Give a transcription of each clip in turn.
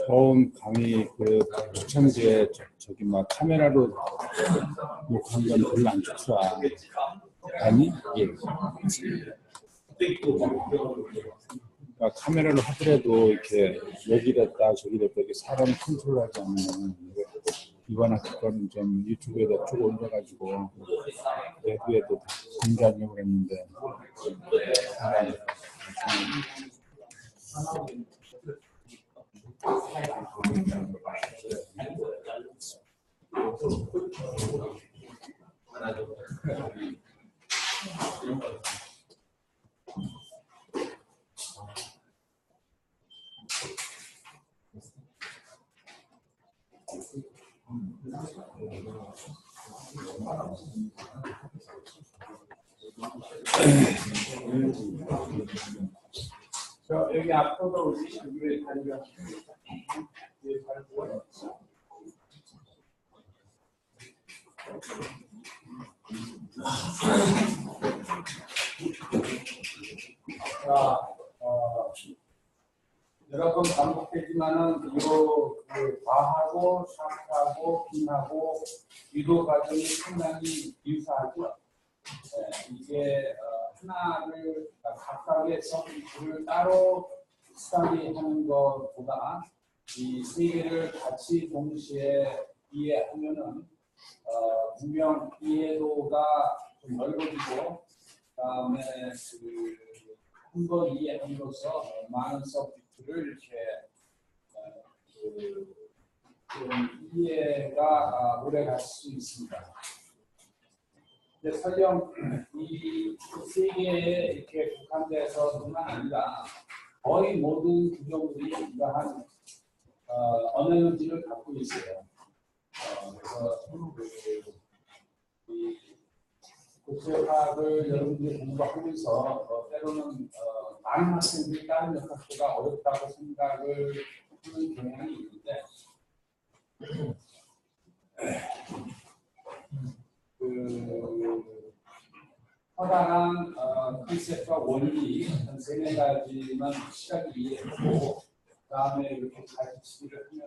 처음 강의 그 초창기에 저기 막 카메라로 녹화한 건 별로 안 좋더라. 아니? 예. 그러니까 카메라로 하더라도 이렇게 여기 됐다 저기 됐다 이렇게 사람 컨트롤하지 않으면 이거나 그건 좀 유튜브에다 쭉 올려가지고 내부에도 공개하려고 했는데 여기 앞으로 우리 가려고 여러 번 반복되지만은 그 과하고 샤프하고 빈하고 유도 과정이 상당히 유사하죠. 이게 하나를 각각의 서비스를 따로 스터디하는 것보다 이 세 개를 같이 동시에 이해하면은 분명 이해도가 좀 넓어지고 그다음에 한 번 이해함으로써 많은 서비스를 이렇게 좀 이해가 오래 갈 수 있습니다. 근데 설령 이 세 개에 이렇게 국한돼서뿐만 아니라 거의 모든 구조물이 이러한 언에너지를 갖고 있어요. 그래서 이 국제화학을 여러분들이 공부하면서 때로는 많은 학생들이 다른 역학조가 어렵다고 생각을 하는 경향이 있는데 커다란 컨셉과 원리 한 3-4가지만 시작이 이해하고 그다음에 이렇게 가르치기를 하면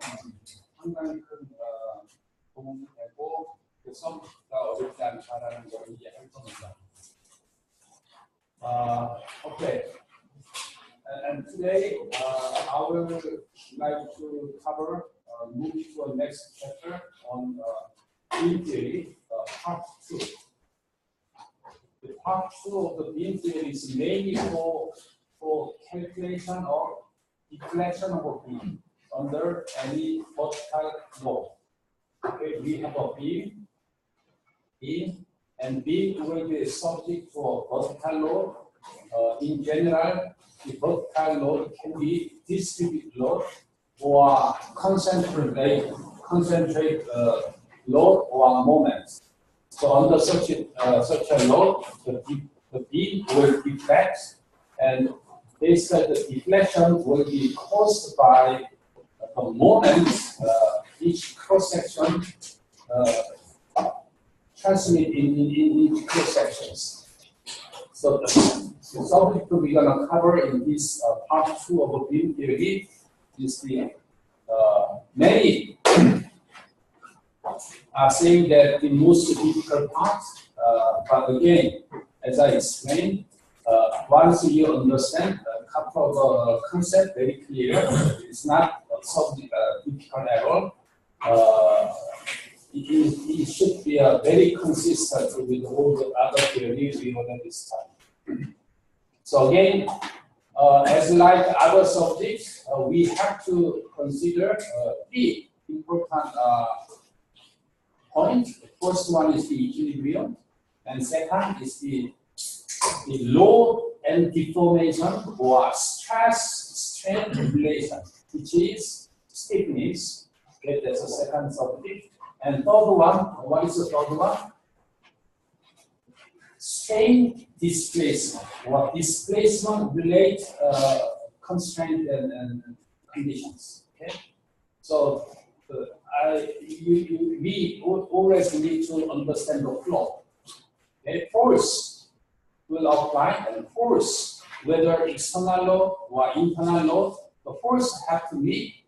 상당히 큰 도움이 되고 서비스가 어렵지 않다라는 걸 이해할 겁니다. Okay. And today I would like to cover move to a next chapter on beam theory, part 2. The part 2 of the beam theory is mainly for calculation of deflection of a beam under any vertical load. Okay, we have a beam, and beam will be subject to a vertical load. In general, the vertical load can be distributed load or concentrate load or moment. So under such a load, the beam will deflect, and basically the deflection will be caused by the moment each cross section transmit in each cross sections. So the subject we're going to cover in this part 2 of a beam theory is the many are saying that the most difficult part, but again, as I explained, once you understand a couple of concepts very clear, it's not something difficult at all. It should be very consistent with all the other theories we already studied. So again, as like other subjects, we have to consider three important points. The first one is the equilibrium, and second is the load and deformation or stress-strain relation, which is stiffness. Okay, that's the second subject. And third one, what is the third one? Strain displacement or displacement relate constraint and conditions. Okay, so we always need to understand the flow. Okay? Force will apply, and force, whether external load or internal load, the force have to be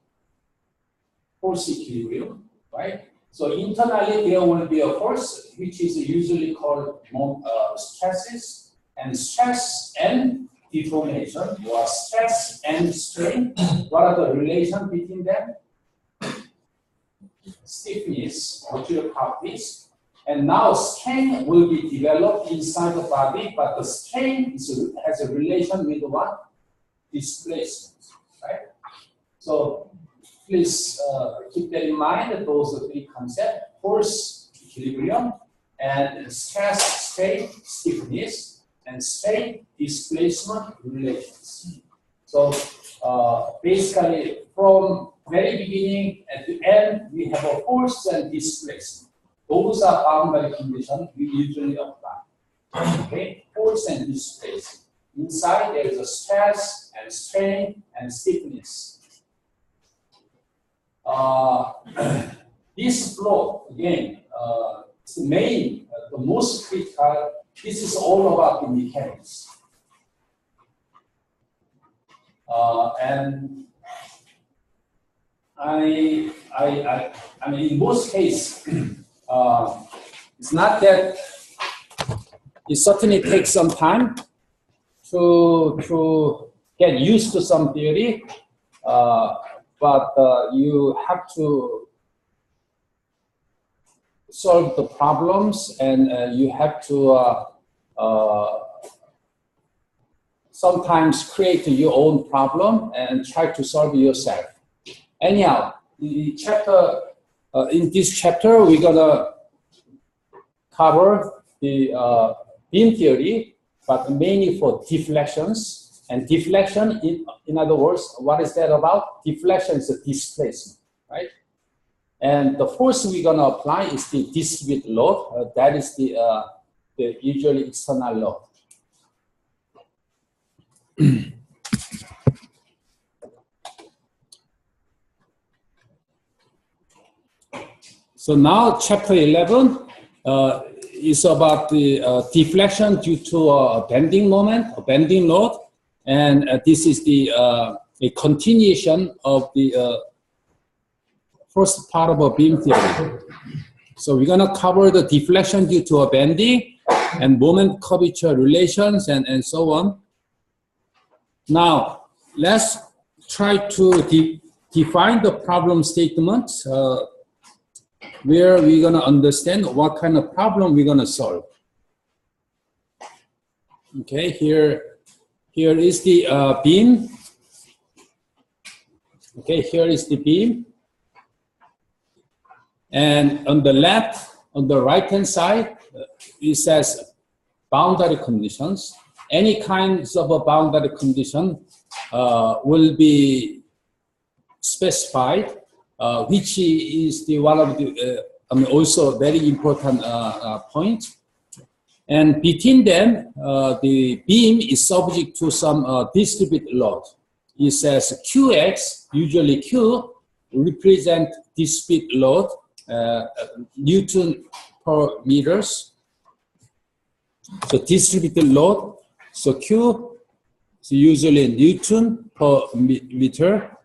force equilibrium, right? So internally there will be a force which is usually called stresses, and stress and deformation, or stress and strain. What are the relation between them? Stiffness, modular properties, and now strain will be developed inside the body, but the strain has a relation with what? Displacement, right? So please keep that in mind, those three concepts: force, equilibrium, and stress, strain, stiffness, and strain, displacement relations. So basically, from very beginning at the end, we have a force and displacement. Those are boundary conditions we usually apply. Okay, force and displacement. Inside there is a stress and strain and stiffness. This flow, again, is the main, the most critical. This is all about the mechanics. And I mean, in most cases, it's not that it certainly takes some time to get used to some theory, but you have to solve the problems, and you have to sometimes create your own problem and try to solve it yourself. Anyhow, in this chapter, we're gonna cover the beam theory, but mainly for deflections. And deflection, in other words, what is that about? Deflection is a displacement, right? And the force we're gonna apply is the distributed load. That is the usually external load. So now chapter 11 is about the deflection due to a bending moment, a bending load. And this is the a continuation of the first part of a beam theory. So we're gonna cover the deflection due to a bending and moment curvature relations and so on. Now, let's try to define the problem statement where we're gonna understand what kind of problem we're gonna solve. Okay, here is the beam. Okay, here is the beam. And on the left, on the right-hand side, it says boundary conditions. Any kinds of a boundary condition will be specified, which is the one of the also very important point. And between them, the beam is subject to some distributed load. It says Qx, usually Q, represent distributed load, Newton per meters. So distributed load, so Q is usually Newton per meter.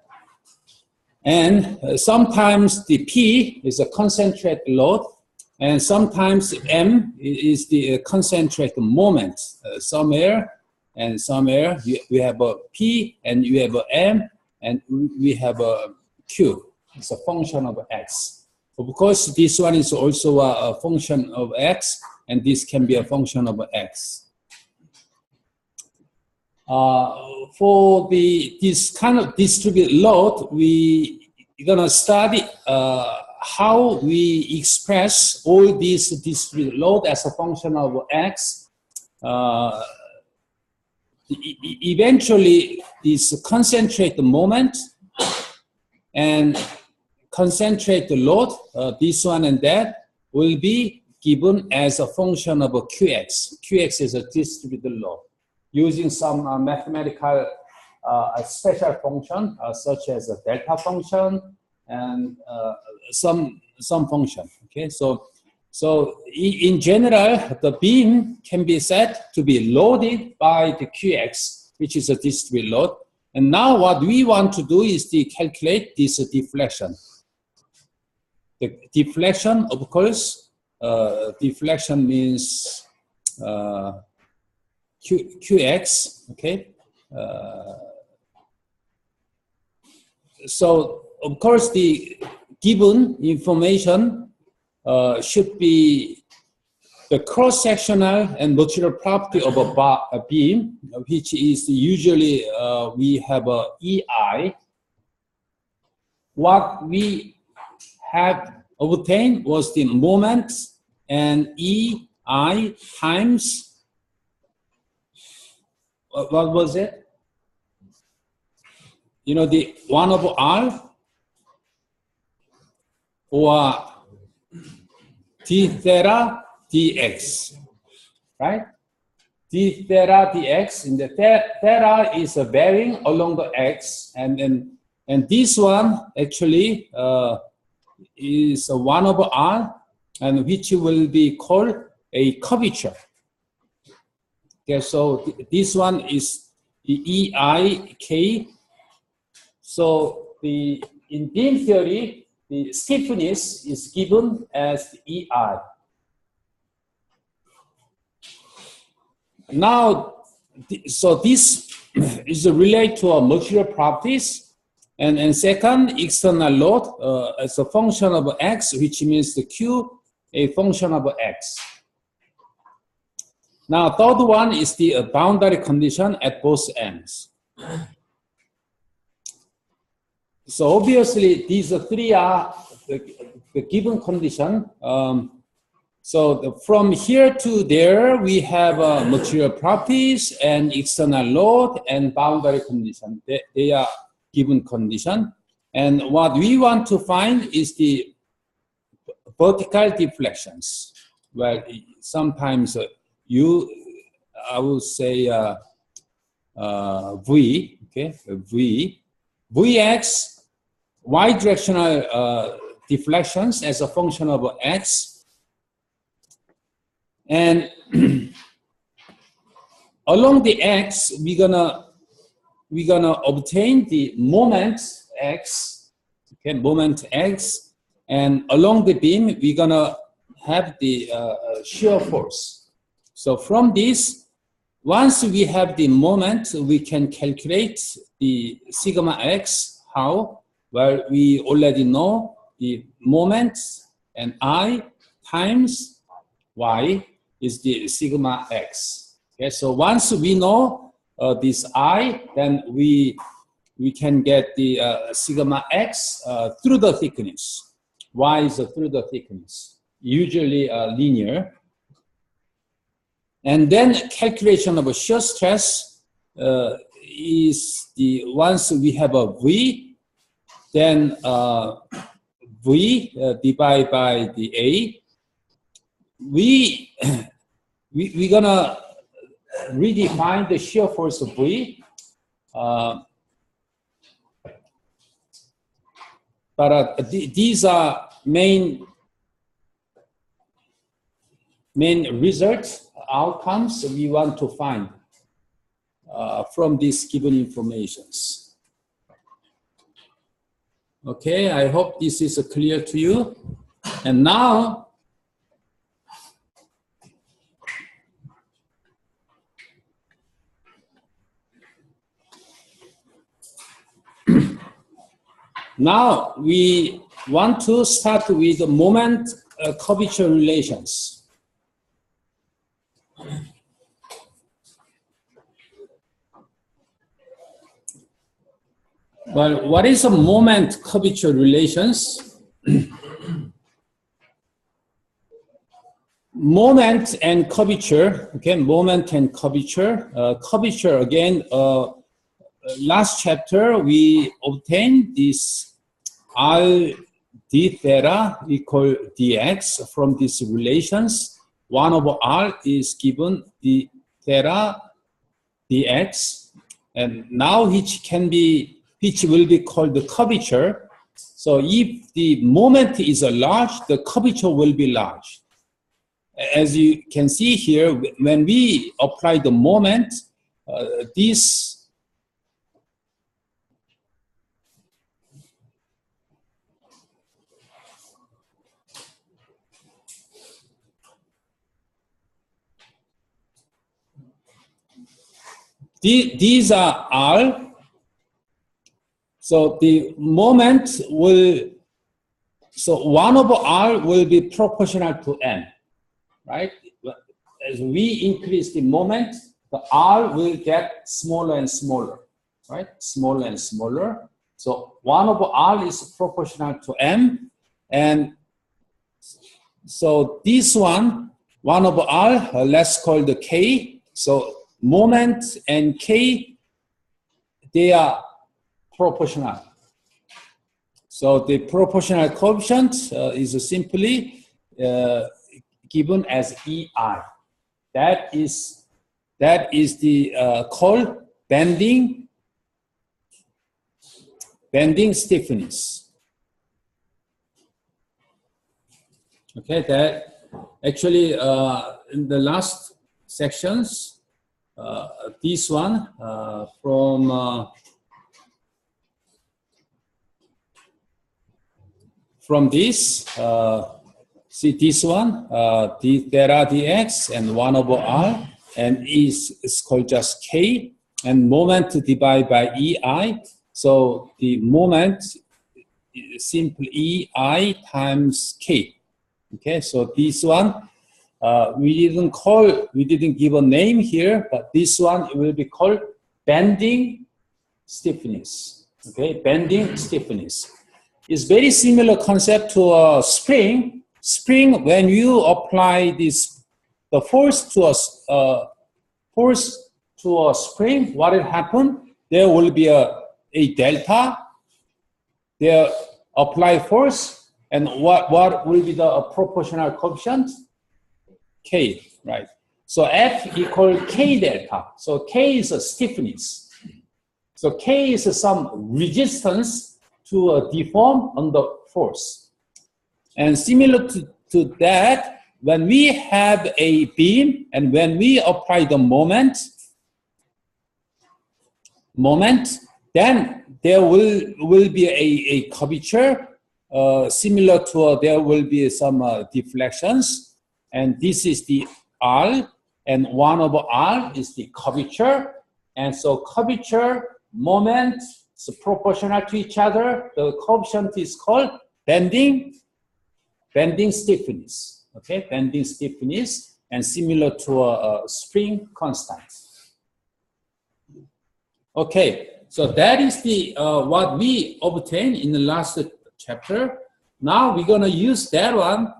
And sometimes the P is a concentrated load, and sometimes M is the concentrated moment. Somewhere and somewhere we have a P and you have a M and we have a Q. It's a function of X. Of course, this one is also a function of X, and this can be a function of X. For this kind of distributed load, we're gonna study how we express all these distributed load as a function of X. Eventually, this concentrated moment and concentrated load, this one and that, will be given as a function of a Qx. Qx is a distributed load, using some mathematical special function such as a delta function and some function. Okay, so in general, the beam can be said to be loaded by the QX, which is a discrete load. And now what we want to do is to calculate this deflection. The deflection, of course, deflection means QX, okay? So, of course, the given information should be the cross-sectional and material property of a beam, which is usually we have a EI. What we have obtained was the moment and EI times, what was it? You know, the 1 over R or d theta dx, right? D theta dx, in the theta is a bearing along the x, and this one actually is a 1 over R, and which will be called a curvature. Okay, so this one is the EIK. So in beam theory, the stiffness is given as the EI. Now, so this is related to our material properties. And second, external load as a function of x, which means the Q, a function of x. Now, third one is the boundary condition at both ends. So obviously, these three are the given condition. So from here to there, we have material properties and external load and boundary condition. They are given condition. And what we want to find is the vertical deflections. Well, sometimes I would say V, okay, V, Vx, y directional deflections as a function of x, and along the x we're gonna obtain the moment x, okay, moment x, and along the beam we're gonna have the shear force. So from this, once we have the moment, we can calculate the sigma x. How? Well, we already know the moment, and I times y is the sigma x. Okay, so once we know this I, then we can get the sigma x through the thickness. Y is through the thickness, usually linear. And then calculation of a shear stress is the, once we have a V, then V divided by the A. We're gonna redefine the shear force of V. But these are main results, outcomes we want to find from these given informations. Okay, I hope this is clear to you. And now, now we want to start with the moment curvature relations. Well, what is a moment curvature relations? Moment and curvature, okay, moment and curvature. Curvature, again, last chapter we obtained this R d theta equal dx from these relations. 1 over R is given d theta dx, and now which will be called the curvature. So if the moment is large, the curvature will be large. As you can see here, when we apply the moment, these are R. So the moment will, so 1 over R will be proportional to M, right? As we increase the moment, the R will get smaller and smaller, right? Smaller and smaller. So 1 over R is proportional to M. And so this one, 1 over R, let's call the K. So moment and K, they are proportional. So the proportional coefficient is simply given as EI. That is the called bending stiffness. Okay, that actually in the last sections, this one from this, see this one, theta dx and 1 over R, and is called just K, and moment divided by EI. So the moment is simply EI times K. Okay, so this one, we didn't give a name here, but this one will be called bending stiffness. Okay, bending stiffness. It's very similar concept to a spring. Spring, when you apply the force to a spring, what will happen? There will be a delta. There apply force, and what will be the proportional coefficient? K, right? So F equal K delta. So K is a stiffness. So K is some resistance to deform under force. And similar to that, when we have a beam and when we apply the moment, then there will be a curvature similar to there will be some deflections, and this is the R, and 1 over R is the curvature, and so curvature, moment, so proportional to each other. The coefficient is called bending stiffness. Okay, bending stiffness, and similar to a spring constant. Okay, so that is the what we obtained in the last chapter. Now we're gonna use that one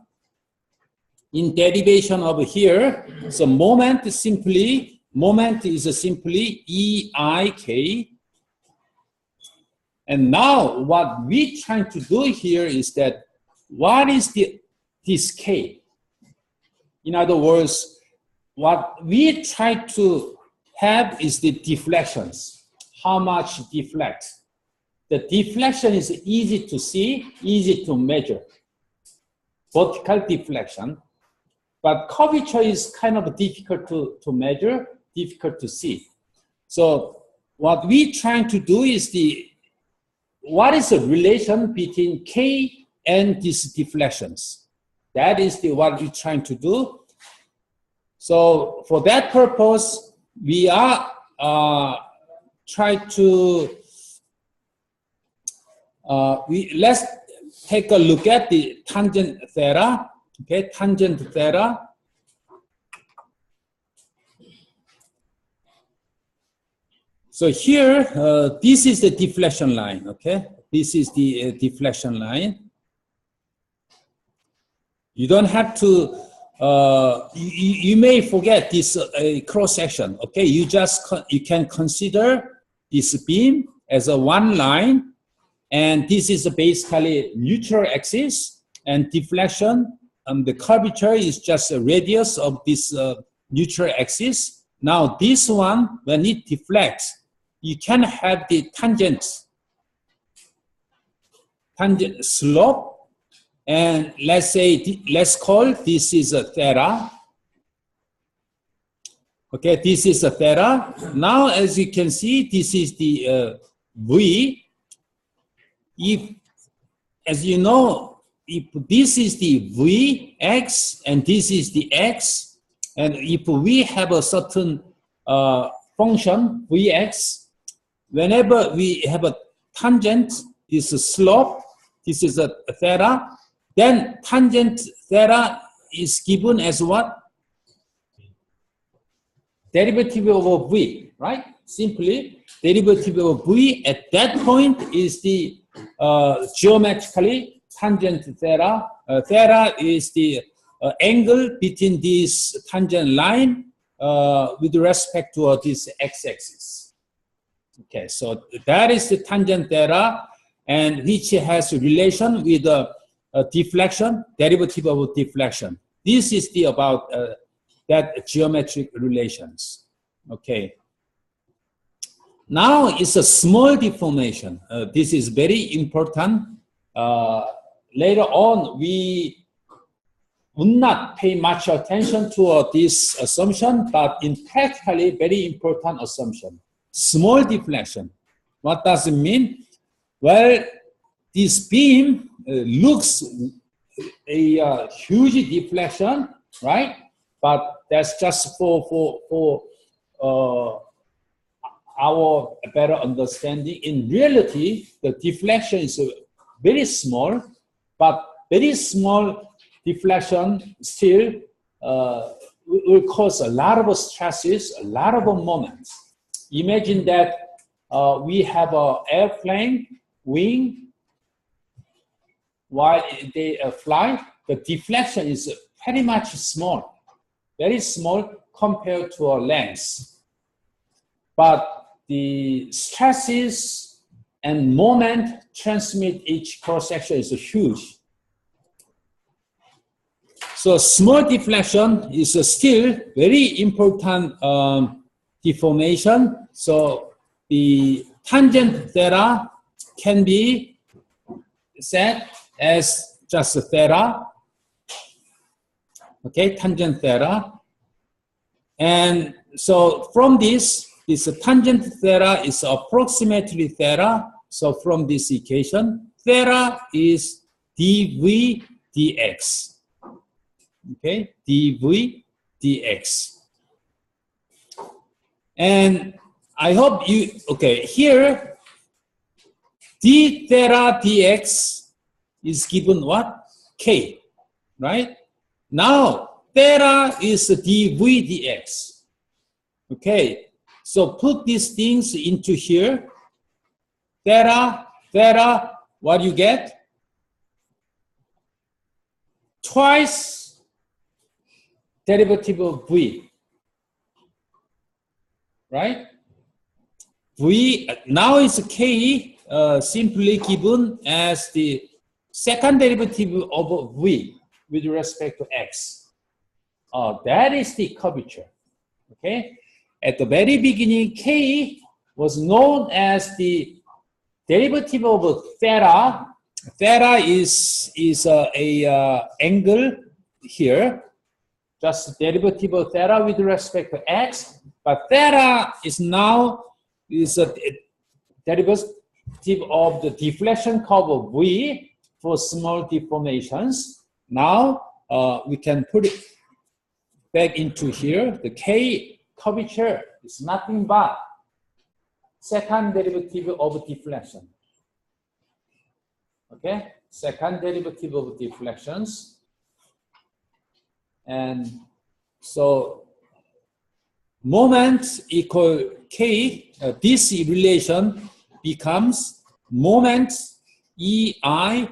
in derivation over here. So moment is simply EIK. And now what we're trying to do here is that what is this K? In other words, what we try to have is the deflections. How much deflect? The deflection is easy to see, easy to measure. Vertical deflection. But curvature is kind of difficult to measure, difficult to see. So what we're trying to do is what is the relation between K and these deflections? That is what we're trying to do. So for that purpose, we are trying to, let's take a look at the tangent theta. Okay, tangent theta. So here, this is the deflection line, okay? This is the deflection line. You don't have to, you may forget this cross section, okay? You can consider this beam as a one line, and this is basically neutral axis, and deflection, the curvature is just a radius of this neutral axis. Now this one, when it deflects, you can have the tangent. tangent slope, and let's say, let's call this is a theta. Okay, this is a theta. Now, as you can see, this is the V. If, as you know, if this is the Vx and this is the x, and if we have a certain function Vx, whenever we have a tangent, this is slope, this is a theta, then tangent theta is given as what? Derivative over v, right? Simply, derivative of v at that point is the geometrically tangent theta. Theta is the angle between this tangent line with respect to this x-axis. Okay, so that is the tangent theta, and which has a relation with the deflection, derivative of deflection. This is the about that geometric relations. Okay. Now it's a small deformation. This is very important. Later on, we would not pay much attention to this assumption, but in practically very important assumption. Small deflection. What does it mean? Well, this beam looks a huge deflection, right? But that's just for our better understanding. In reality, the deflection is very small, but very small deflection still will cause a lot of stresses, a lot of moments. Imagine that we have an airplane wing while they fly. The deflection is pretty much small. Very small compared to our length. But the stresses and moment transmit each cross-section is huge. So small deflection is still very important deformation. So the tangent theta can be said as just theta. Okay, tangent theta. And so from this tangent theta is approximately theta. So from this equation, theta is dv dx. Okay, dv dx. And I hope you, okay, here d theta dx is given what? K, right? Now, theta is dv dx. Okay, so put these things into here. Theta, what you get? Twice derivative of v. Right? V, now it's k simply given as the second derivative of v with respect to x. That is the curvature. Okay? At the very beginning, k was known as the derivative of theta. Theta is a angle here, just derivative of theta with respect to x. But theta is now a derivative of the deflection curve of v for small deformations. Now we can put it back into here. The k curvature is nothing but second derivative of deflection. Okay, second derivative of deflections. And so moment equal k, this relation becomes moment ei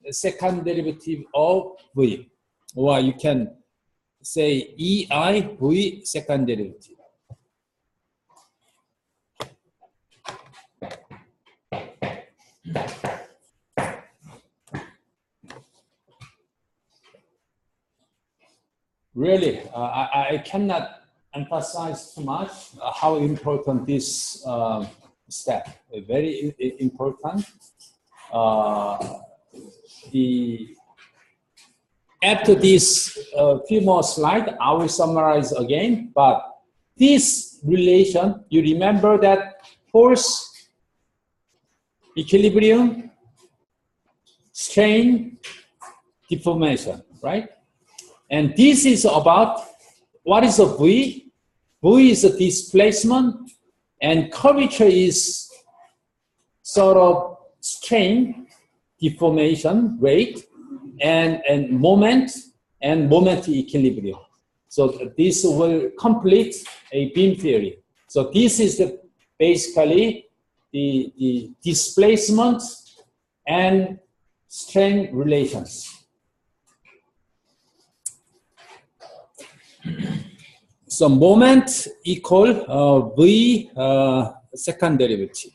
second derivative of v, or you can say ei v second derivative. Really, I cannot emphasize too much how important this step. Very important. after this few more slides, I will summarize again. But this relation, you remember that force, equilibrium, strain, deformation, right? And this is about what is a V? V is a displacement, and curvature is sort of strain, deformation rate, and moment equilibrium. So this will complete a beam theory. So this is basically the displacement and strain relations. So moment equal V second derivative.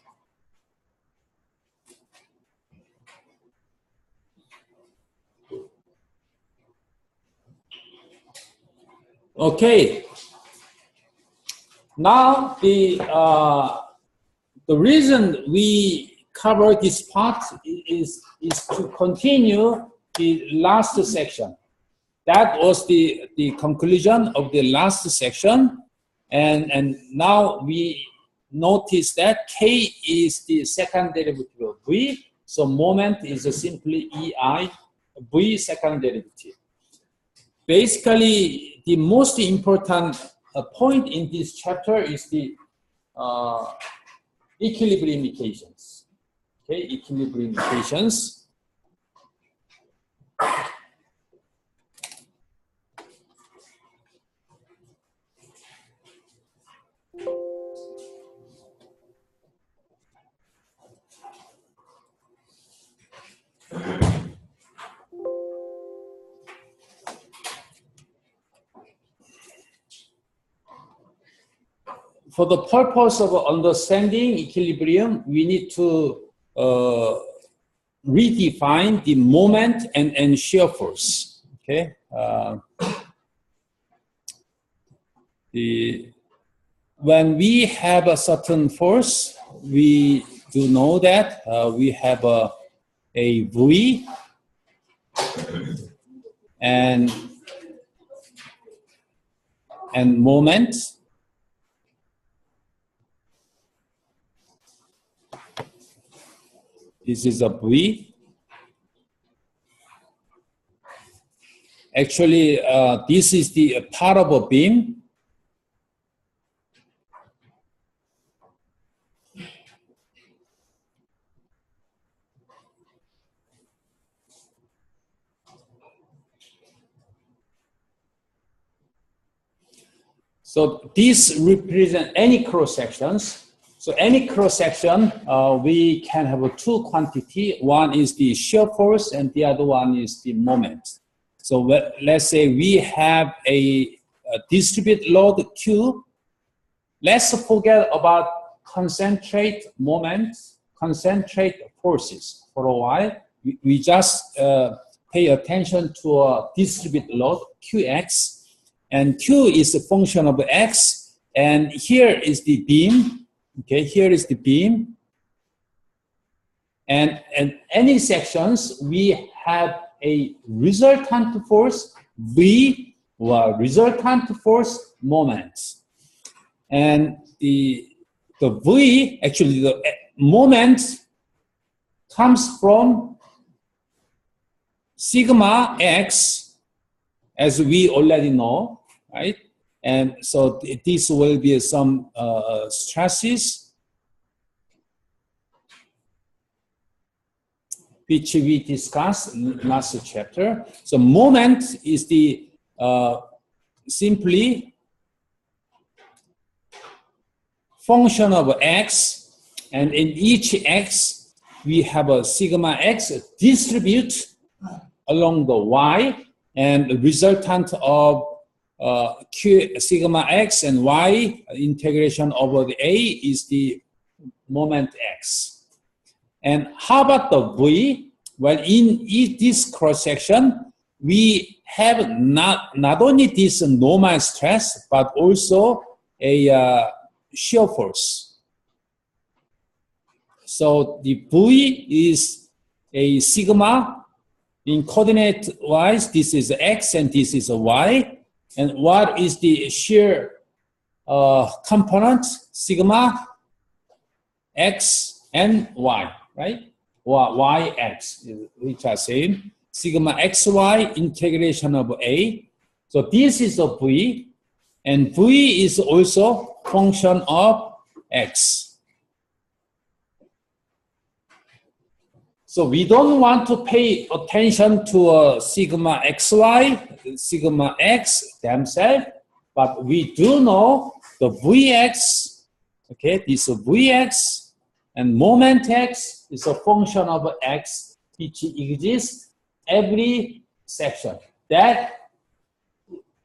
Okay. Now the reason we cover this part is to continue the last section. That was the conclusion of the last section, and now we notice that K is the second derivative of V, so moment is simply EI V second derivative. Basically, the most important point in this chapter is the equilibrium equations. Okay, equilibrium equations. For the purpose of understanding equilibrium, we need to redefine the moment and shear force. Okay, when we have a certain force, we do know that we have a V and moment. This is a V. Actually, this is the part of a beam. So this represents any cross sections. So any cross section, we can have two quantity. One is the shear force, and the other one is the moment. So let's say we have a distributed load Q. Let's forget about concentrate moment, concentrate forces for a while. We just pay attention to a distributed load Qx, and Q is a function of x, and here is the beam. Okay, here is the beam, and any sections we have a resultant force V or resultant force moment, and the V, actually the moment comes from sigma x, as we already know, right? And so this will be some stresses which we discussed in last chapter. So moment is the simply function of x, and in each x we have a sigma x distribute along the y, and the resultant of Q sigma x and y integration over the A is the moment x. And how about the V? Well, in this cross section, we have not only this normal stress, but also a shear force. So the V is a sigma In coordinate wise, this is x and this is y. And what is the shear component? Sigma x and y, right? Or yx, which are same. Sigma xy integration of a. So this is a v, and v is also function of x. So we don't want to pay attention to sigma xy, sigma x themselves, but we do know the vx, okay, this vx and moment x is a function of x which exists every section. That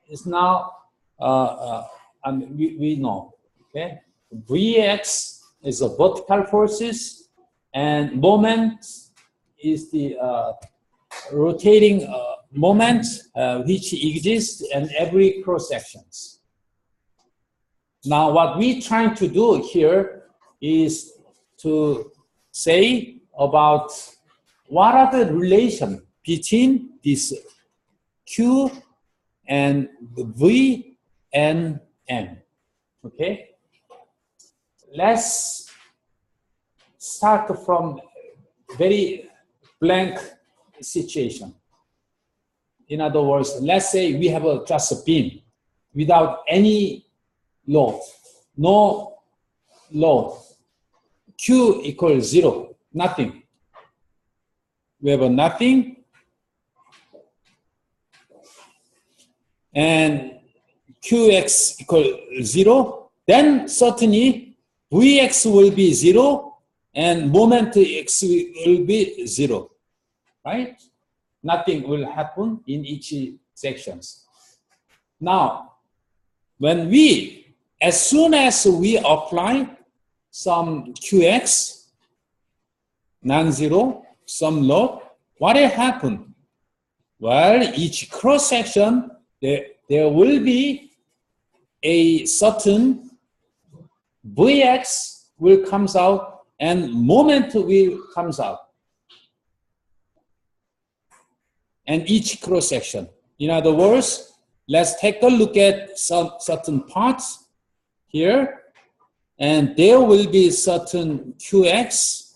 is now, we know, okay? Vx is a vertical forces and moment is the rotating moment which exists in every cross sections. Now what we're trying to do here is to say about what are the relation between this Q and V and M. Okay, let's start from very blank situation. In other words, let's say we have just a beam without any load, no load. Q equals 0, nothing. We have a nothing, and Qx equals 0, then certainly Vx will be 0 and moment x will be 0, right? Nothing will happen in each sections. Now, when as soon as we apply some Qx, non-zero, some load, what will happen? Well, each cross section, there will be a certain Vx will comes out and moment will comes out. And each cross section. In other words, let's take a look at some certain parts here, and there will be certain Qx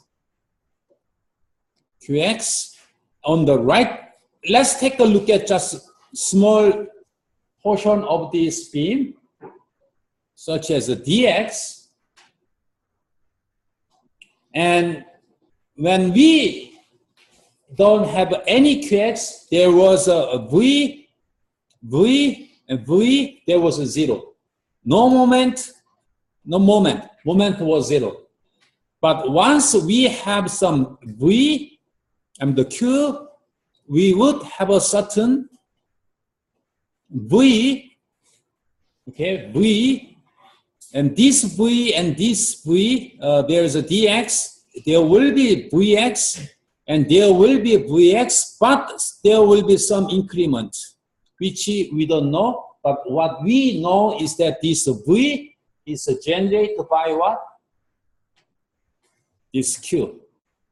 on the right. Let's take a look at just small portion of this beam, such as a dx. And when we don't have any Qx, there was a V, and V, there was a 0. No moment, moment was 0. But once we have some V and the Q, we would have a certain V, okay, V, and this V and this V, there is a dx, there will be Vx, and there will be Vx, but there will be some increment, which we don't know. But what we know is that this V is generated by what? This Q,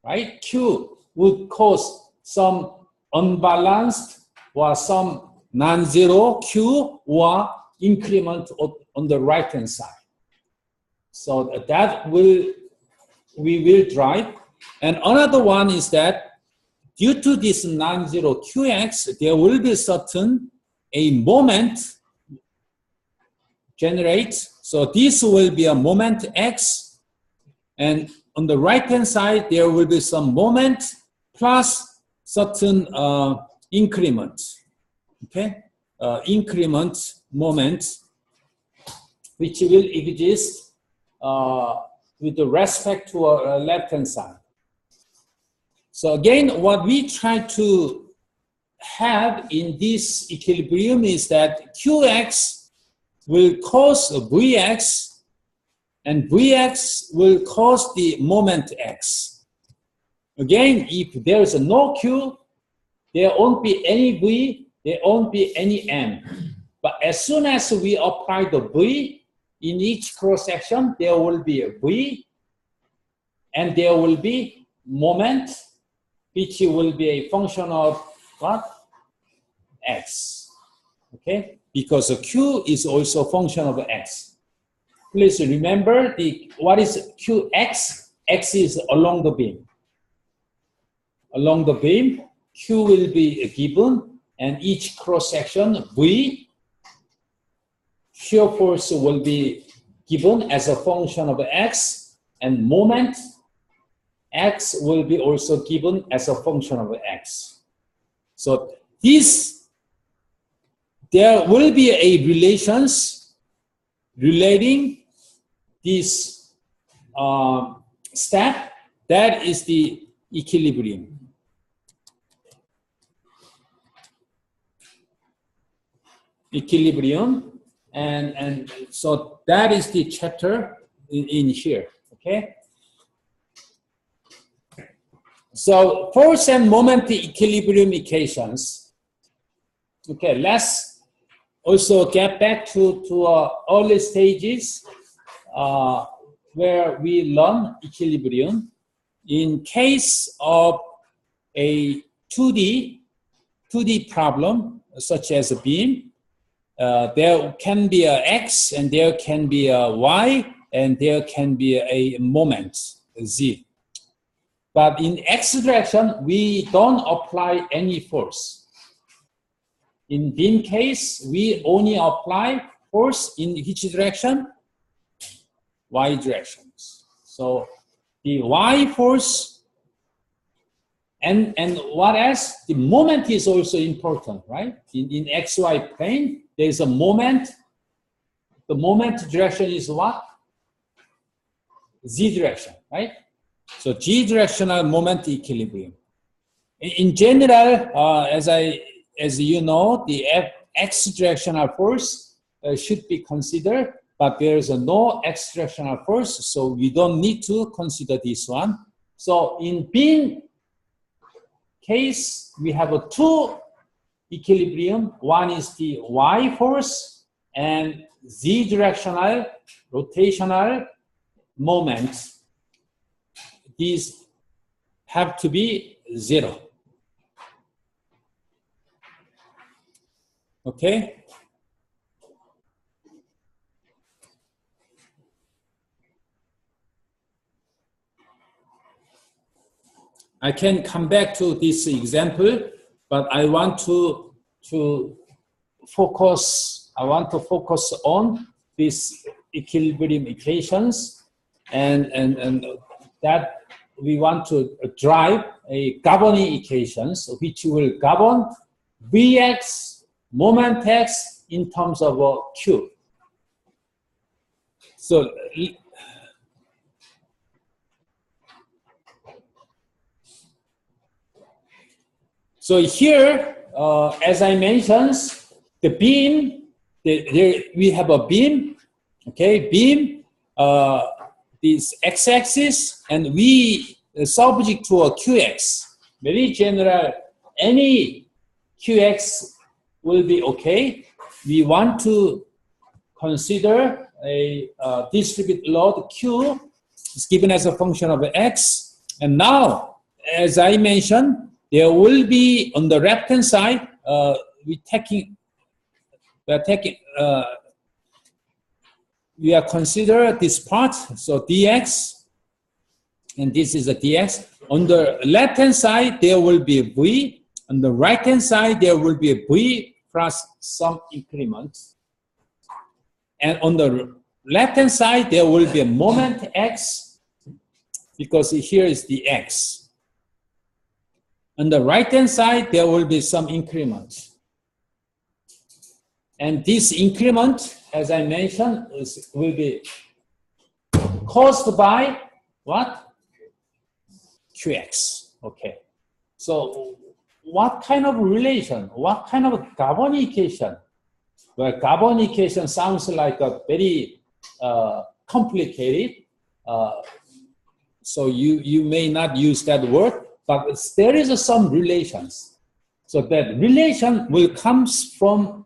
right? Q would cause some unbalanced or some non-zero Q or increment on the right-hand side. So that we will drive. And another one is that due to this non-zero Qx, there will be certain a moment generate. So this will be a moment X, and on the right-hand side, there will be some moment plus certain increment, okay? Increment moment, which will exist with respect to our left-hand side. So again, what we try to have in this equilibrium is that Qx will cause Vx, and Vx will cause the moment X. Again, if there is no Q, there won't be any V, there won't be any M. But as soon as we apply the V in each cross section, there will be a V, and there will be moment, which will be a function of what? X. Okay? Because Q is also a function of X. Please remember what is Qx? X is along the beam. Along the beam, Q will be given, and each cross section V, shear force will be given as a function of X, and moment X will be also given as a function of X. So there will be a relations relating this step, that is the equilibrium. Equilibrium, and so that is the chapter in here, okay? So force and moment equilibrium equations. Okay, let's also get back to early stages where we learn equilibrium. In case of a 2D problem, such as a beam, there can be a X and there can be a Y and there can be a moment, Z. But in X direction, we don't apply any force. In beam case, we only apply force in which direction? Y directions. So the Y force and what else? The moment is also important, right? In XY plane, there is a moment. The moment direction is what? Z direction, right? So G directional moment equilibrium. In general, as you know, the X directional force should be considered, but there is no X directional force, so we don't need to consider this one. So in beam case, we have two equilibrium. One is the Y force and Z directional rotational moments. These have to be 0. Okay? I can come back to this example, but I want to focus on these equilibrium equations, and that we want to drive a governing equations which will govern Vx, moment x in terms of Q. So here, as I mentioned, the beam, we have a beam, okay, beam, this x-axis, and we subject to a qx. Very general, any qx will be okay. We want to consider a distributed load q is given as a function of x. And now, as I mentioned, there will be on the left-hand side, we are consider this part, so dx, and this is a dx. On the left-hand side, there will be a v. On the right-hand side, there will be a v plus some increment. And on the left-hand side, there will be a moment x, because here is the x. On the right-hand side, there will be some increment. And this increment, as I mentioned, will be caused by what? Qx. Okay. So what kind of relation? What kind of governing equation? Well, governing equation sounds like a very complicated. So you may not use that word, but there is some relations. So that relation will come from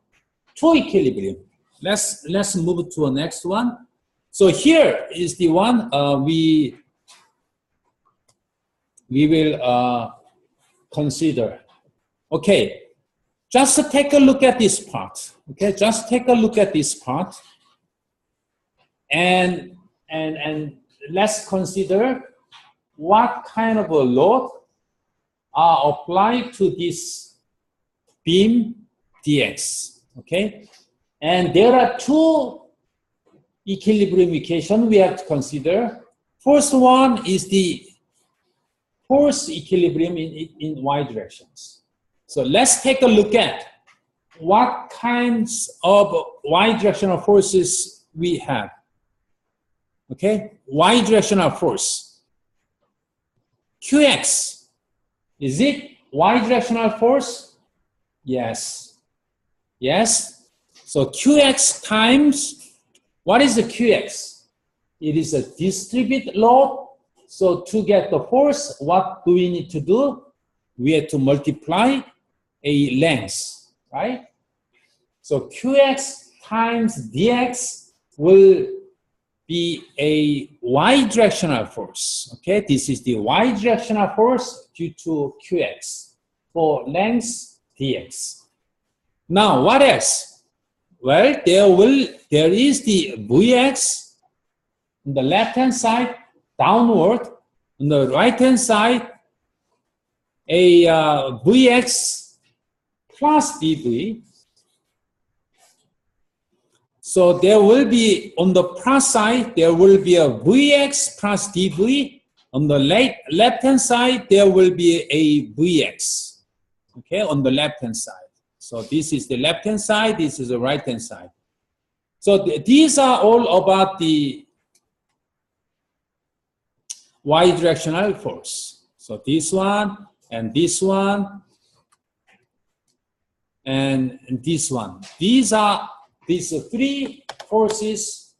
two equilibrium. Let's move to the next one. So here is the one we will consider. Okay, just take a look at this part. Okay, just take a look at this part, and let's consider what kind of a load are applied to this beam dx. Okay, and there are two equilibrium equations we have to consider. First one is the force equilibrium in y directions. So let's take a look at what kinds of y directional forces we have. Okay, y directional force. Qx, is it y directional force? Yes. Yes. So Qx times, what is the Qx? It is a distributed load. So to get the force, what do we need to do? We have to multiply a length, right? So Qx times dx will be a y directional force. Okay, this is the y directional force due to Qx for length dx. Now, what else? Well, there is the Vx on the left-hand side, downward. On the right-hand side, a Vx plus dV. So there will be, on the plus side, there will be a Vx plus dV. On the left-hand side, there will be a Vx, okay, on the left-hand side. So this is the left-hand side, this is the right-hand side. So these are all about the y-directional force. So this one, and this one, and this one. These three forces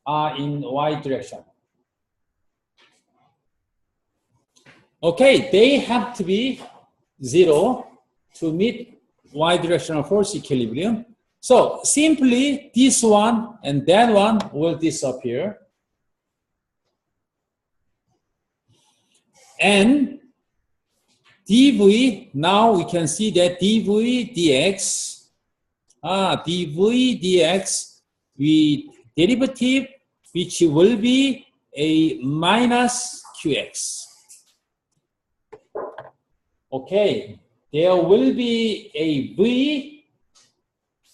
are in y direction. Okay, they have to be 0 to meet y directional force equilibrium. So simply this one and that one will disappear. And dV, now we can see that dV dx, dV dx with derivative, which will be a minus Qx. Okay, there will be a V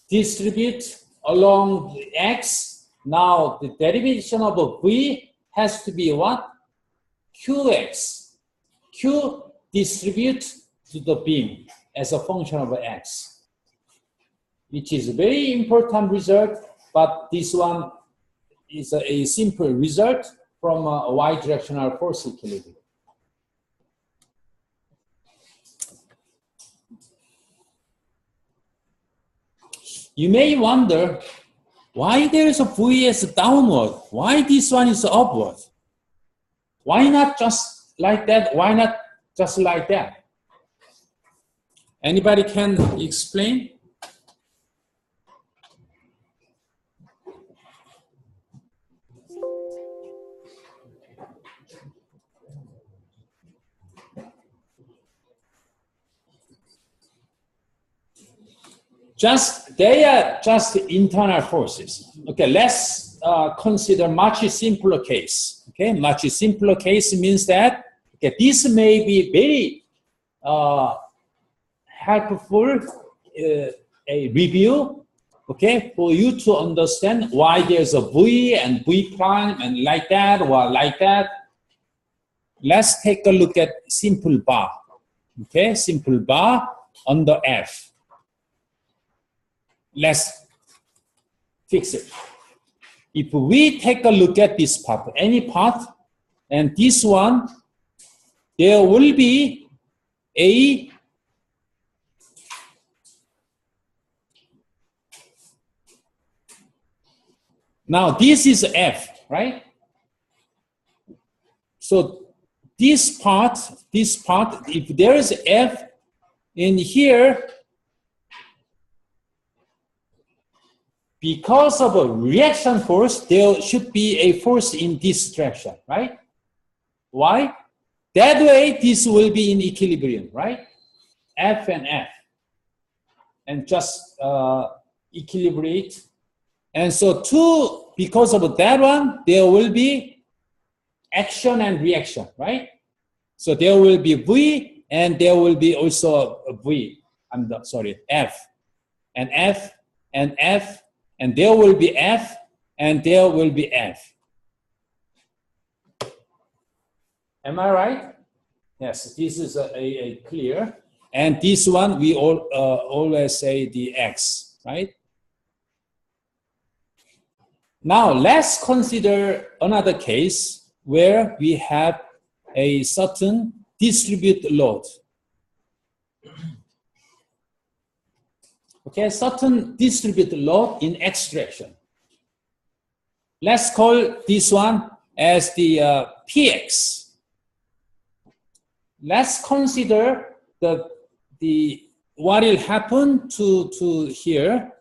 distribute along the x. Now the derivation of a V has to be what? Qx. Q distribute to the beam as a function of x, which is a very important result, but this one is a simple result from a y-directional force equilibrium. You may wonder why there is a Vs downward, why this one is upward? Why not just like that? Why not just like that? Anybody can explain? They are just internal forces. Okay, let's consider much simpler case. Okay, much simpler case means that okay, this may be very helpful a review. Okay, for you to understand why there's a V and V prime and like that or like that. Let's take a look at simple bar. Okay, simple bar under F. Let's fix it. If we take a look at this part, any part, and this one, there will be a now this is F, right? So this part, if there is F in here, because of a reaction force, there should be a force in this direction, right? Why? That way, this will be in equilibrium, right? F and F, and just equilibrate. And so because of that one, there will be action and reaction, right? So there will be V, and there will be also a V. F, and F, and F, and there will be F, and there will be F. Am I right? Yes, this is a clear. And this one, we always say the X, right? Now, let's consider another case where we have a certain distributed load. Okay, certain distributed load in X direction. Let's call this one as the PX. Let's consider what will happen to here,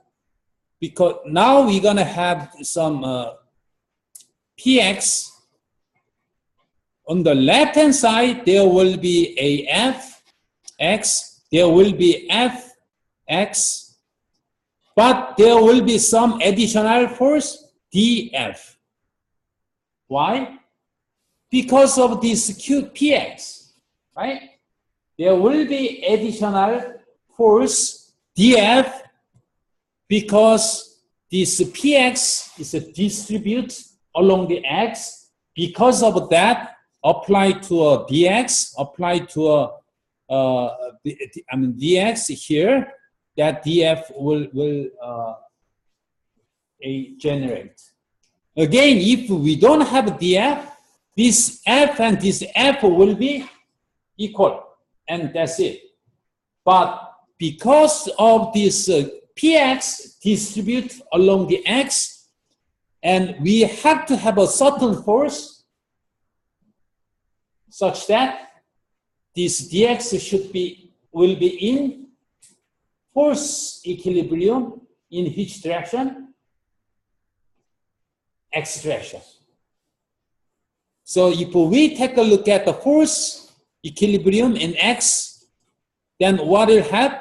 because now we're gonna have some PX. On the left hand side, there will be a Fx, there will be Fx, but there will be some additional force, Df. Why? Because of this Px, right? There will be additional force, Df, because this Px is a distribute along the x. Because of that, apply to a dx, apply to a dx here, that df will generate. Again, if we don't have df, this f and this f will be equal, and that's it. But because of this px distribute along the x, and we have to have a certain force such that this dx will be in force equilibrium in which direction? X direction. So if we take a look at the force equilibrium in x, then what will happen?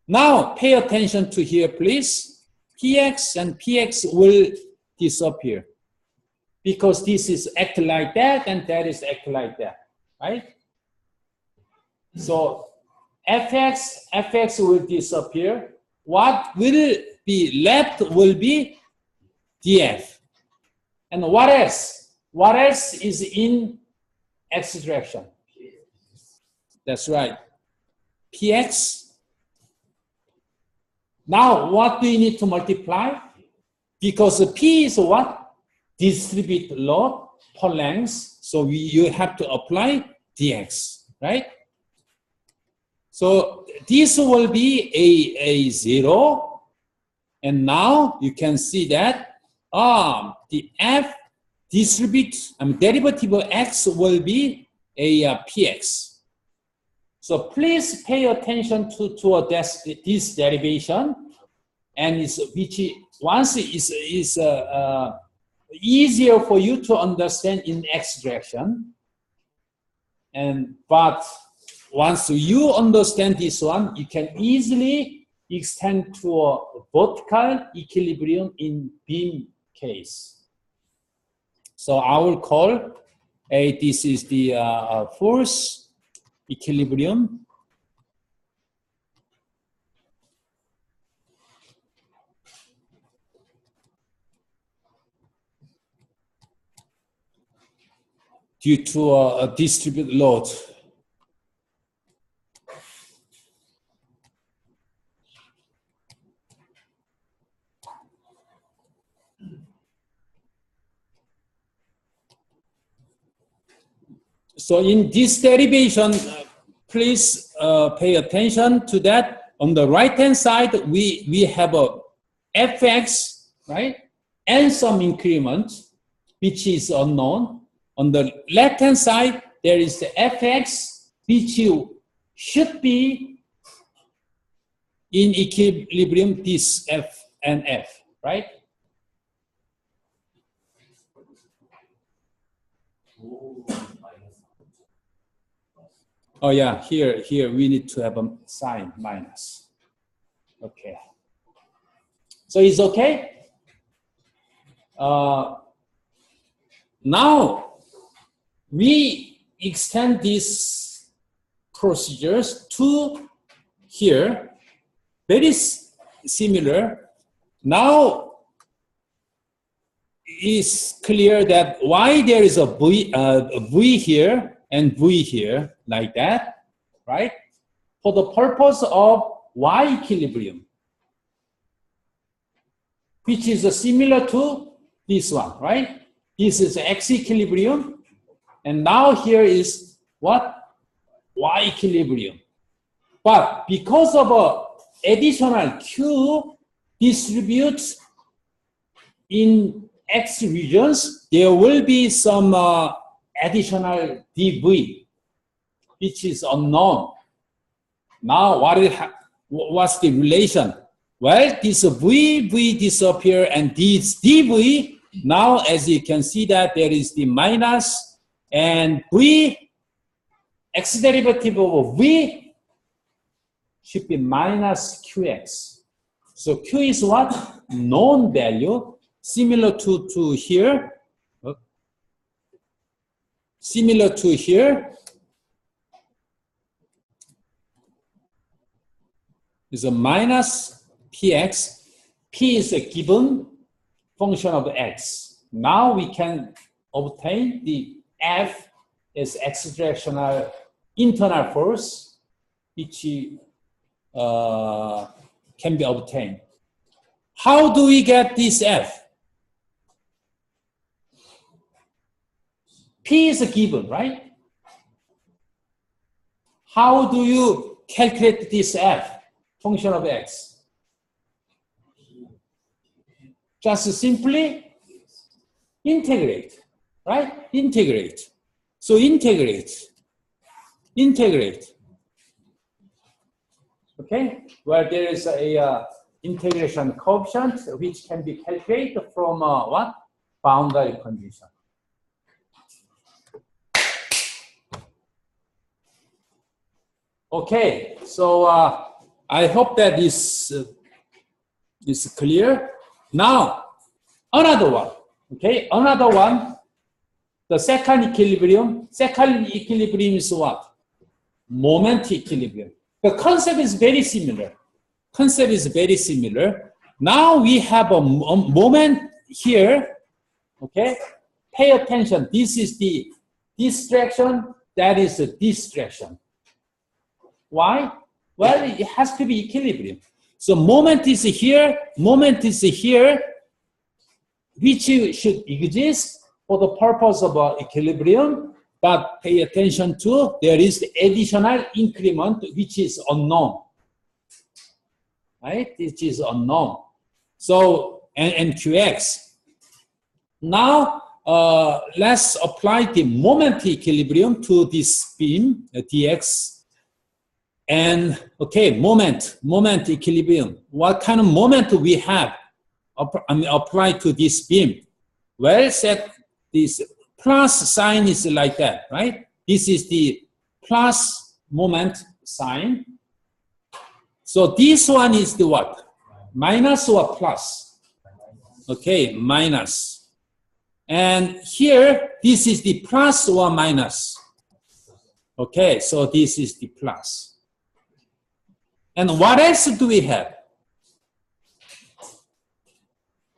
Now pay attention to here, please. Px and px will disappear, because this is act like that and that is act like that, right? So fx will disappear. What will be left will be df. And what else? What else is in x direction? That's right, px. Now what do you need to multiply? Because P is what? Distribute load per length. So you have to apply dx, right? So this will be a 0. And now you can see that the f derivative of x will be a px. So please pay attention to this derivation, and which once is easier for you to understand in x direction. But once you understand this one, you can easily extend to a vertical equilibrium in beam case. So I will call this is the force equilibrium. Due to a distributed load. So in this derivation, please pay attention to that. On the right-hand side, we have a fx, right? And some increment, which is unknown. On the left-hand side, there is the fx, which should be in equilibrium, this f and f, right? Oh yeah, here we need to have a sign minus. Okay. So it's okay. Now we extend these procedures to here. Very similar. Now it's clear that why there is a V here and V here like that, right? For the purpose of Y equilibrium, which is similar to this one, right? This is X equilibrium, and now here is what? Y equilibrium. But because of a additional Q distributes in X regions, there will be some additional dV, which is unknown. Now, what's the relation? Well, this V disappear, and this dV, now as you can see that there is the minus, and V, X derivative of V should be minus QX. So Q is what? Known value, similar to here. Similar to here. Is a minus px. P is a given function of x. Now we can obtain the F as x directional internal force, which can be obtained. How do we get this F? P is a given, right? How do you calculate this F? Function of x. Just simply integrate, right? Integrate. So integrate. Okay? Well, there is a integration coefficient which can be calculated from what? Boundary condition. Okay, so I hope that this is clear. Now, another one, okay? Another one, the second equilibrium. Second equilibrium is what? Moment equilibrium. The concept is very similar. Now we have a moment here, okay? Pay attention. This is the distraction, that is the distraction. Why? Well, it has to be equilibrium. So moment is here, which should exist for the purpose of equilibrium, but pay attention to there is the additional increment which is unknown. Right? Which is unknown. So, and QX. Now, let's apply the moment equilibrium to this beam, dx. And okay, moment equilibrium. What kind of moment we have applied to this beam? Well, set this plus sign is like that, right? This is the plus moment sign. So this one is the what? Minus or plus? Okay, minus. And here, this is the plus or minus. Okay, so this is the plus. And what else do we have?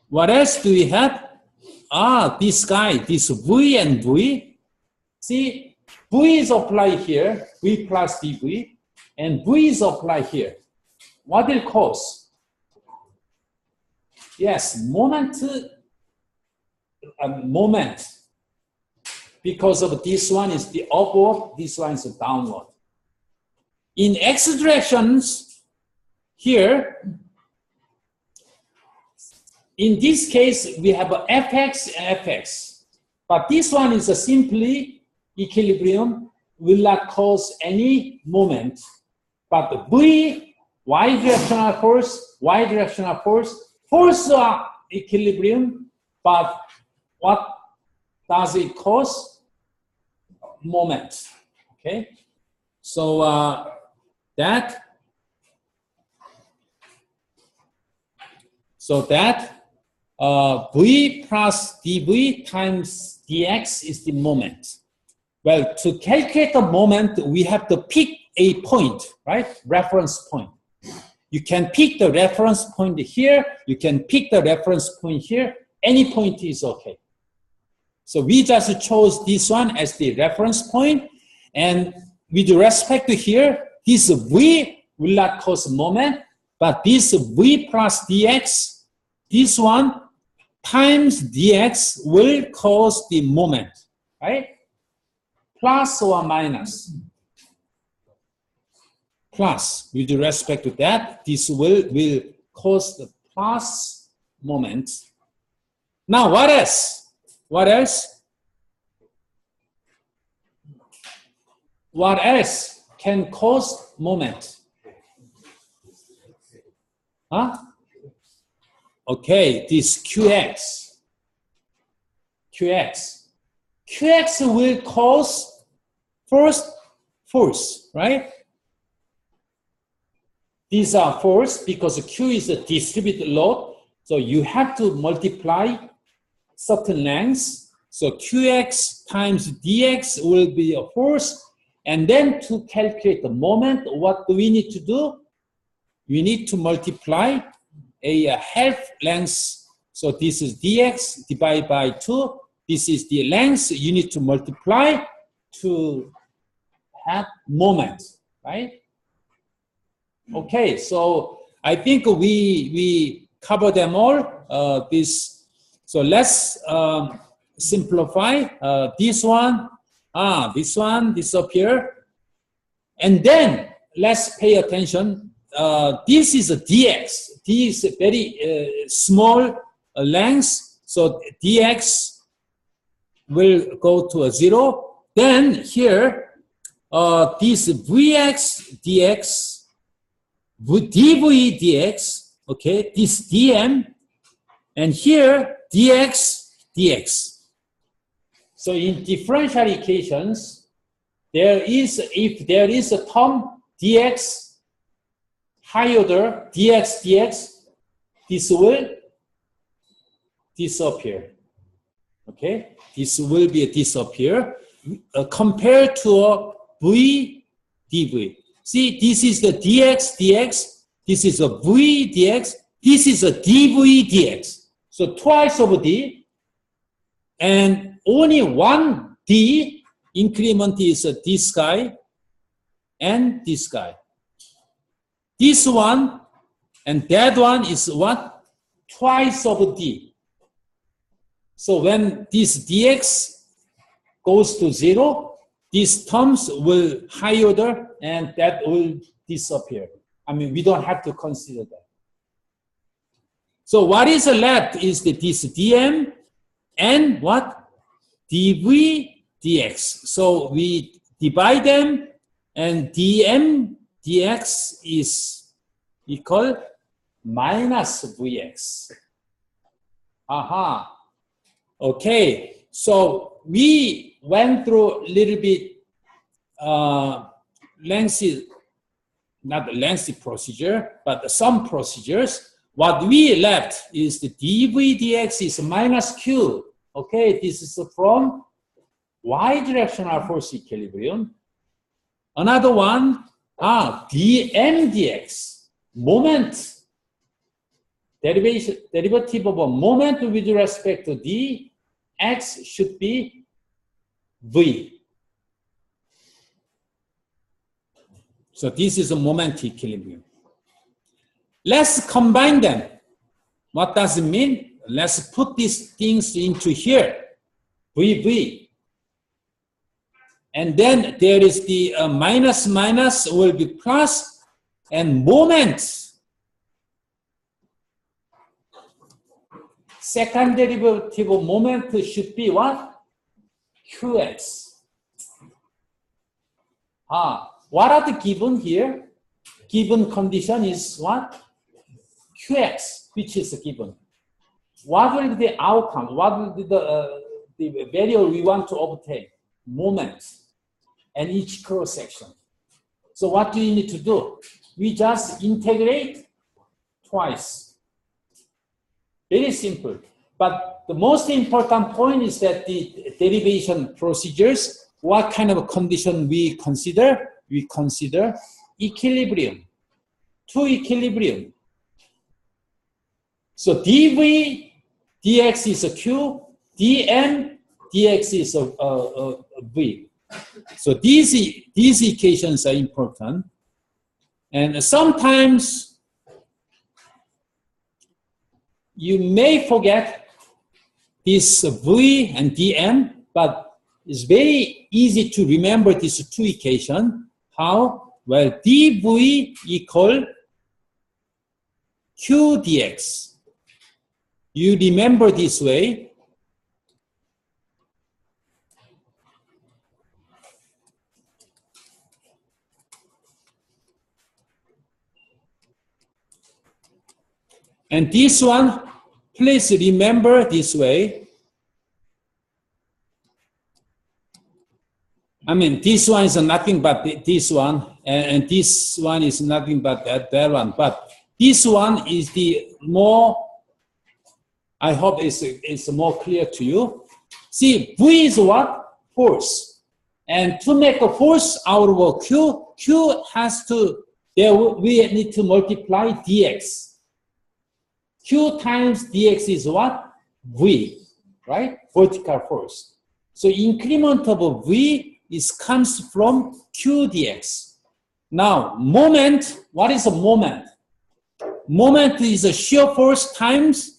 What else do we have? Ah, this guy, this V and V. See, V is applied here, V plus dV, and V is applied here. What will cause? Yes, moment. Because of this one is the upward, this one is the downward. In x directions, here, in this case, we have a fx and fx. But this one is a simply equilibrium, will not cause any moment. But the V, y directional force, force are equilibrium, but what does it cause? Moment, okay? So that v plus dv times dx is the moment. Well, to calculate the moment, we have to pick a point, right? Reference point. You can pick the reference point here. You can pick the reference point here. Any point is okay. So we just chose this one as the reference point. And with respect to here, this v will not cause moment, but this v plus dx, this one times dx will cause the moment, right? Plus or minus? Plus, with respect to that, this will cause the plus moment. Now, what else? What else? What else can cause moment? Huh? Okay, this qx. Qx will cause first force, right? These are force because Q is a distributed load. So you have to multiply certain lengths. So Qx times dx will be a force. And then to calculate the moment, what do we need to do? We need to multiply a half length. So this is dx divided by 2. This is the length you need to multiply to have moment, right? Okay, so I think we cover them all. So let's simplify this one. This up here. And then let's pay attention. This is a dx. This is a very small length. So dx will go to a 0. Then here, this vx dx, dv dx, okay, this dm, and here dx. So in differential equations, if there is a term dx high order, dx, this will disappear. Okay, this will be a disappear compared to a v dv. See, this is the dx, this is a v dx, this is a dv dx. So twice of d, and only one d increment is this guy and this guy. This one and that one is what? Twice of d. So when this dx goes to 0, these terms will high order and that will disappear. I mean, we don't have to consider that. So what is left is this dm and what? dv dx. So we divide them and dm dx is equal minus vx. Aha. Okay, so we went through a little bit lengthy, not lengthy procedure, but some procedures. What we left is the dv dx is minus q. Okay, this is from y-directional force equilibrium. Another one, dm dx, moment. Derivative of a moment with respect to dx should be v. So this is a moment equilibrium. Let's combine them. What does it mean? Let's put these things into here. VV. And then there is the minus will be plus, and moment. Second derivative of moment should be what? Qx. What are the given here? Given condition is what? Qx, which is given. What will be the outcome? What will be the value we want to obtain? Moment and each cross section. So what do you need to do? We just integrate twice. Very simple. But the most important point is that the derivation procedures, what kind of condition we consider? We consider equilibrium, two equilibrium. So dv dx is a q, dm dx is a v. So these equations are important. And sometimes you may forget this v and dm, but it's very easy to remember these two equations. How? Well, dv equal q dx. You remember this way. And this one, please remember this way. I mean, this one is nothing but this one, and this one is nothing but that one. But this one is the more, I hope it's more clear to you. See, V is what? Force. And to make a force out of a Q, Q has to, we need to multiply dx. Q times dx is what? V, right? Vertical force. So increment of V comes from Q dx. Now, moment, what is a moment? Moment is a shear force times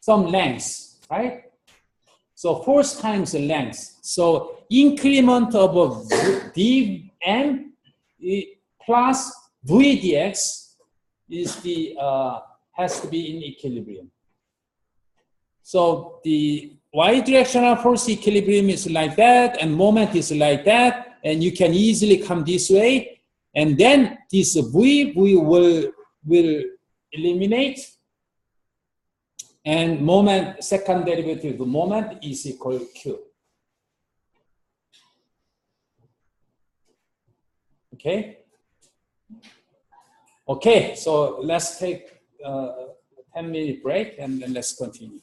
some length, right? So force times the length. So increment of dm plus v dx is the has to be in equilibrium. So the y-directional force equilibrium is like that, and moment is like that, and you can easily come this way, and then this v will eliminate, and moment, second derivative of the moment is equal to q. Okay? Okay, so let's take a 10-minute break and then let's continue.